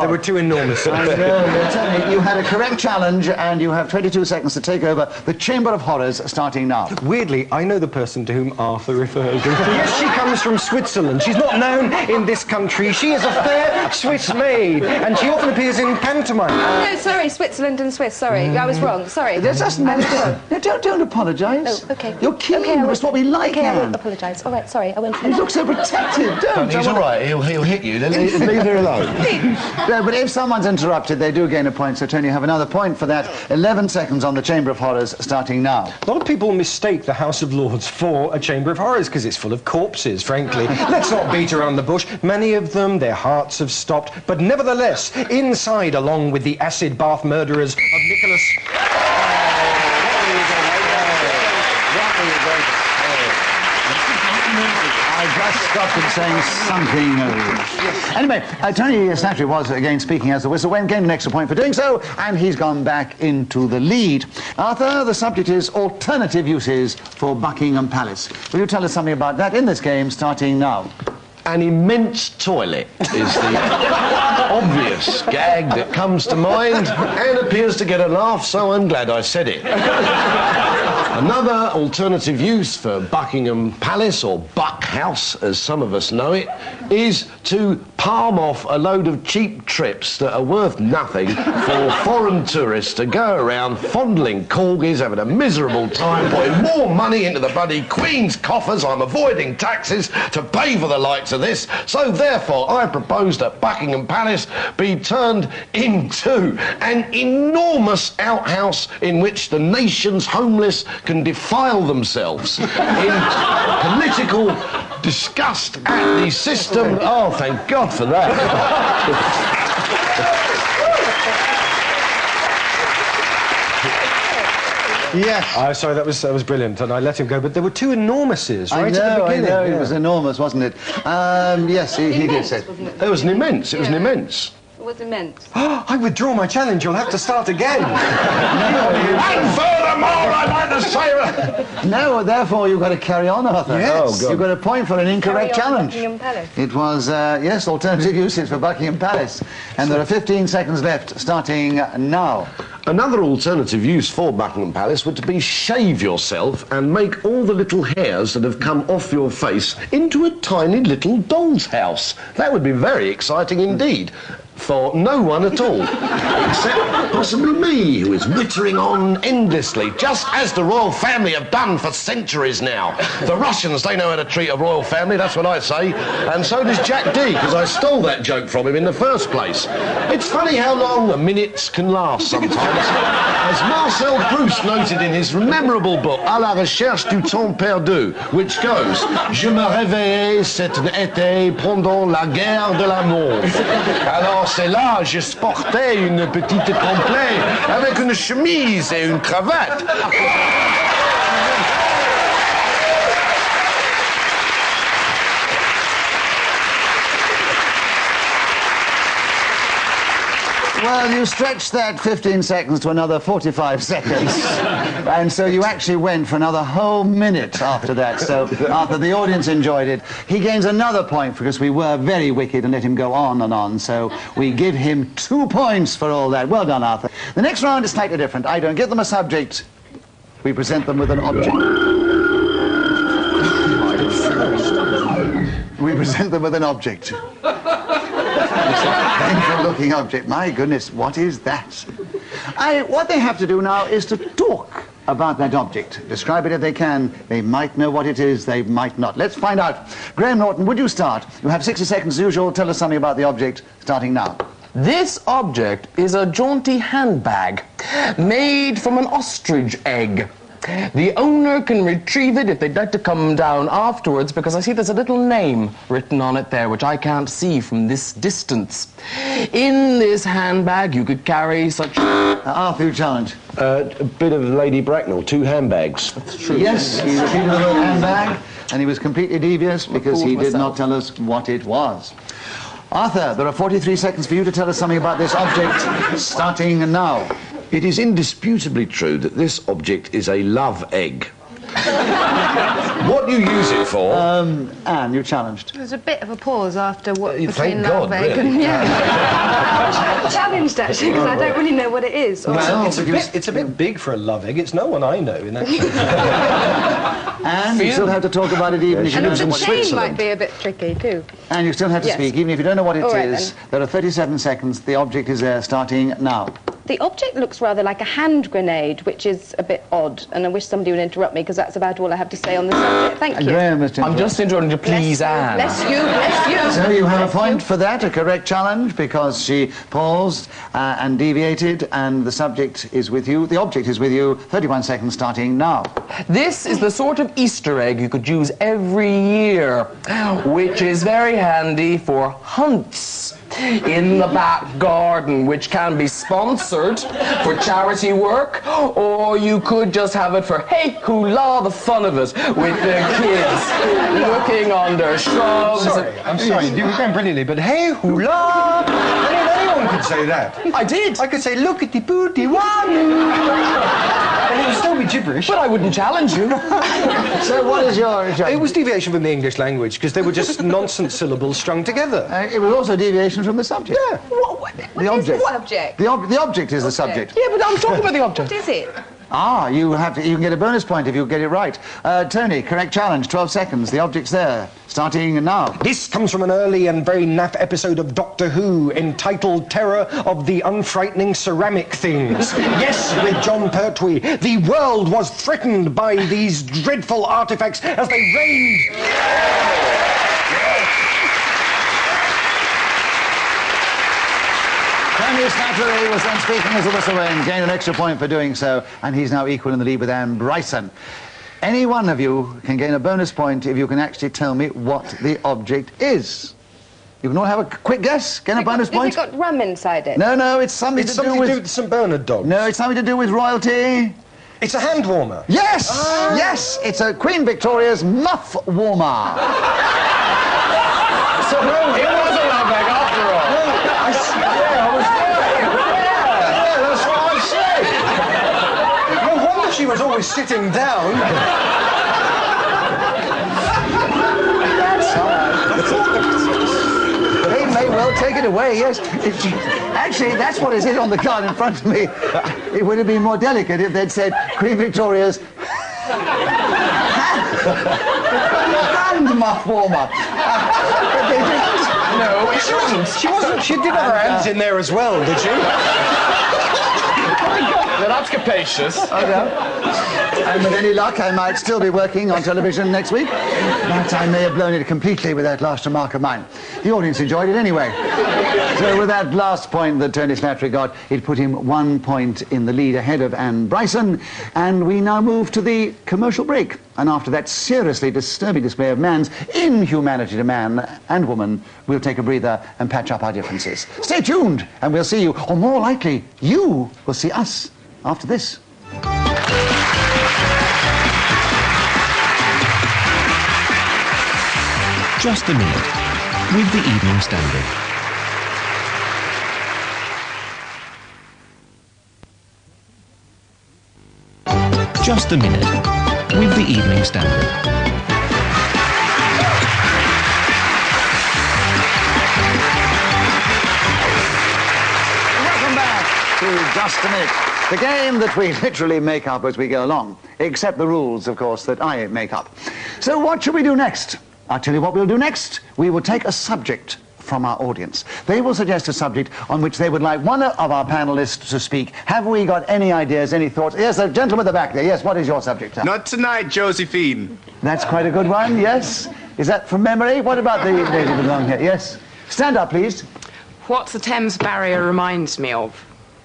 there were two enormous. You had a correct challenge, and you have 22 seconds to take over the Chamber of Horrors, starting now. Weirdly, I know the person to whom Arthur refers. Yes, she comes from Switzerland. She's not known in this country. She is a fair Swiss maid, and she often appears in pantomime. No, sorry, Switzerland and Swiss, sorry. I was wrong, sorry. Don't apologise. Oh, OK. You're keen, it's what we like, OK, I won't apologise. All right, sorry, I won't. You look so protective, don't. He's all right, he'll hit you, then leave her alone. No, but if someone's interrupted, they do gain a point, so Tony, you have another point for that. 11 seconds on the Chamber of Horrors, starting now. A lot of people mistake the House of Lords for a Chamber of Horrors because it's full of corpses, frankly. Let's not beat around the bush. Many of them, their hearts have stopped, but nevertheless, inside, along with the acid bath murderers of Nicholas... I just stopped him saying something. Anyway, Tony Slattery was, again, speaking as the whistle went, gained an extra point for doing so, and he's gone back into the lead. Arthur, the subject is alternative uses for Buckingham Palace. Will you tell us something about that in this game, starting now? An immense toilet is the obvious gag that comes to mind and appears to get a laugh, so I'm glad I said it. Another alternative use for Buckingham Palace, or Buck House, as some of us know it, is to palm off a load of cheap trips that are worth nothing for foreign tourists to go around fondling corgis, having a miserable time, putting more money into the bloody Queen's coffers. I'm avoiding taxes to pay for the likes of this. So therefore, I propose that Buckingham Palace be turned into an enormous outhouse in which the nation's homeless can defile themselves in political disgust at the system. Oh, thank God for that. Yes. Sorry, that was brilliant, and I let him go, but there were two enormouses right at the beginning. I know, it was enormous, wasn't it? Yes, he did say. It was an immense, it was an immense. It was immense. I withdraw my challenge. You'll have to start again. And furthermore, I'd like to say... No, therefore, you've got to carry on, Arthur. Yes. Oh, God. You've got a point for an incorrect challenge. Buckingham Palace. It was, yes, alternative uses for Buckingham Palace. And there are 15 seconds left, starting now. Another alternative use for Buckingham Palace would be shave yourself and make all the little hairs that have come off your face into a tiny little doll's house. That would be very exciting indeed. For no one at all, except possibly me, who is wittering on endlessly, just as the royal family have done for centuries now. The Russians, they know how to treat a royal family, that's what I say, and so does Jack D, because I stole that joke from him in the first place. It's funny how long the minutes can last sometimes. As Marcel Proust noted in his memorable book, À la recherche du temps perdu, which goes, Je me réveillais cet été pendant la guerre de l'amour. Alors, c'est là, je sportais une petite complète avec une chemise et une cravate. Well, you stretched that 15 seconds to another 45 seconds. And so you actually went for another whole minute after that. So, Arthur, the audience enjoyed it. He gains another point because we were very wicked and let him go on and on. So we give him 2 points for all that. Well done, Arthur. The next round is slightly different. I don't give them a subject. We present them with an object. We present them with an object. Painful-looking object. My goodness, what is that? What they have to do now is to talk about that object. Describe it if they can. They might know what it is, they might not. Let's find out. Graham Norton, would you start? You have 60 seconds as usual. Tell us something about the object, starting now. This object is a jaunty handbag made from an ostrich egg. The owner can retrieve it if they'd like to come down afterwards, because I see there's a little name written on it there, which I can't see from this distance. In this handbag, you could carry such... Arthur, you challenge. A bit of Lady Bracknell, 2 handbags. That's true. Yes, he repeated the word handbag, and he was completely devious because he did not tell us what it was. Arthur, there are 43 seconds for you to tell us something about this object, starting now. It is indisputably true that this object is a love egg. What do you use it for? Anne, you challenged. There was a bit of a pause after what Thank between God, love egg really. and yeah. I'm challenged actually because I don't really know what it is. Well, It's a bit big for a love egg. It's no one I know in that sense. and you still have to talk about it even if you and know the what chain Switzerland. might be a bit tricky too. And you still have to Yes. speak, even if you don't know what it All right, is. then. There are 37 seconds. The object is there, starting now. The object looks rather like a hand grenade, which is a bit odd, and I wish somebody would interrupt me because that's about all I have to say on the subject. Thank you. Graham, Mr. I'm just interrupting to please Anne. Bless you, bless you. So you have a Bless point you. for that, a correct challenge, because she paused and deviated, and the subject is with you. The object is with you. 31 seconds starting now. This is the sort of Easter egg you could use every year, which is very handy for hunts in the back garden, which can be sponsored for charity work, or you could just have it for, hey, hula, the fun of it, with the kids looking under shrubs. I'm sorry, you were going brilliantly, but hey, hula! Anyone could say that. I did. I could say, look at the booty, one. And it would still be gibberish. But I wouldn't challenge you. So what is your... It was deviation from the English language because they were just nonsense syllables strung together. It was also deviation from the subject. Yeah. The object. What object? The object is the subject. Yeah, but I'm talking about the object. What is it? Ah, you can get a bonus point if you get it right. Tony, correct challenge, 12 seconds. The object's there, starting now. This comes from an early and very naff episode of Doctor Who entitled Terror of the Unfrightening Ceramic Things. Yes, with John Pertwee. The world was threatened by these dreadful artifacts as they rained. Tony Slattery was then speaking as a whistle and gained an extra point for doing so, and he's now equal in the lead with Anne Bryson. Any one of you can gain a bonus point if you can actually tell me what the object is. You can all have a quick guess, get a bonus point. Has it got rum inside it? No, it's something It's to do something to do with... with the St. Bernard dog. No, it's something to do with royalty. It's a hand warmer. Yes! Yes! It's a Queen Victoria's muff warmer. So it was a love egg after all. That's what I said. No wonder she was always sitting down. That's all right. They may well take it away, yes. Actually, that's what it is on the card in front of me. It would have been more delicate if they'd said Queen Victoria's hand muff warmer. But they didn't. No, it shouldn't. She wasn't. She did have her hands in there as well, did she? Now, that's capacious. I know. And with any luck, I might still be working on television next week. But I may have blown it completely with that last remark of mine. The audience enjoyed it anyway. So with that last point that Tony Slattery got, it put him 1 point in the lead ahead of Anne Bryson. And we now move to the commercial break. And after that seriously disturbing display of man's inhumanity to man and woman, we'll take a breather and patch up our differences. Stay tuned, and we'll see you, or more likely, you will see us after this. Just a Minute with the Evening Standard. Just a Minute with the Evening Standard. Welcome back to Just a Minute, the game that we literally make up as we go along, except the rules, of course, that I make up. So what should we do next? I'll tell you what we'll do next. We will take a subject from our audience. They will suggest a subject on which they would like one of our panelists to speak. Have we got any ideas, any thoughts? Yes, the gentleman at the back there. Yes, what is your subject, sir? Not tonight, Josephine. That's quite a good one, yes. Is that from memory? What about the lady with long hair? Yes. Stand up, please. What the Thames Barrier reminds me of.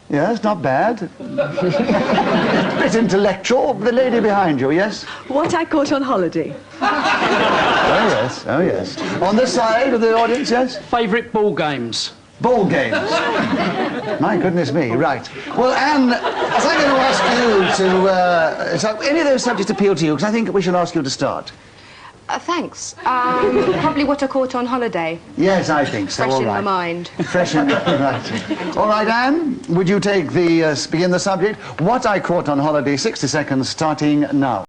Yes, not bad. A bit intellectual. The lady behind you, yes? What I caught on holiday. Oh, yes, oh, yes. On this side of the audience, yes? Favourite ball games? Ball games. My goodness me, right. Well, Anne, as I'm going to ask you to... so any of those subjects appeal to you? Because I think we should ask you to start. Thanks. Probably what I caught on holiday. Yes, I think so, Fresh all in right. my mind. Fresh in right. All right, Anne, would you take the... begin the subject? What I caught on holiday, 60 seconds, starting now.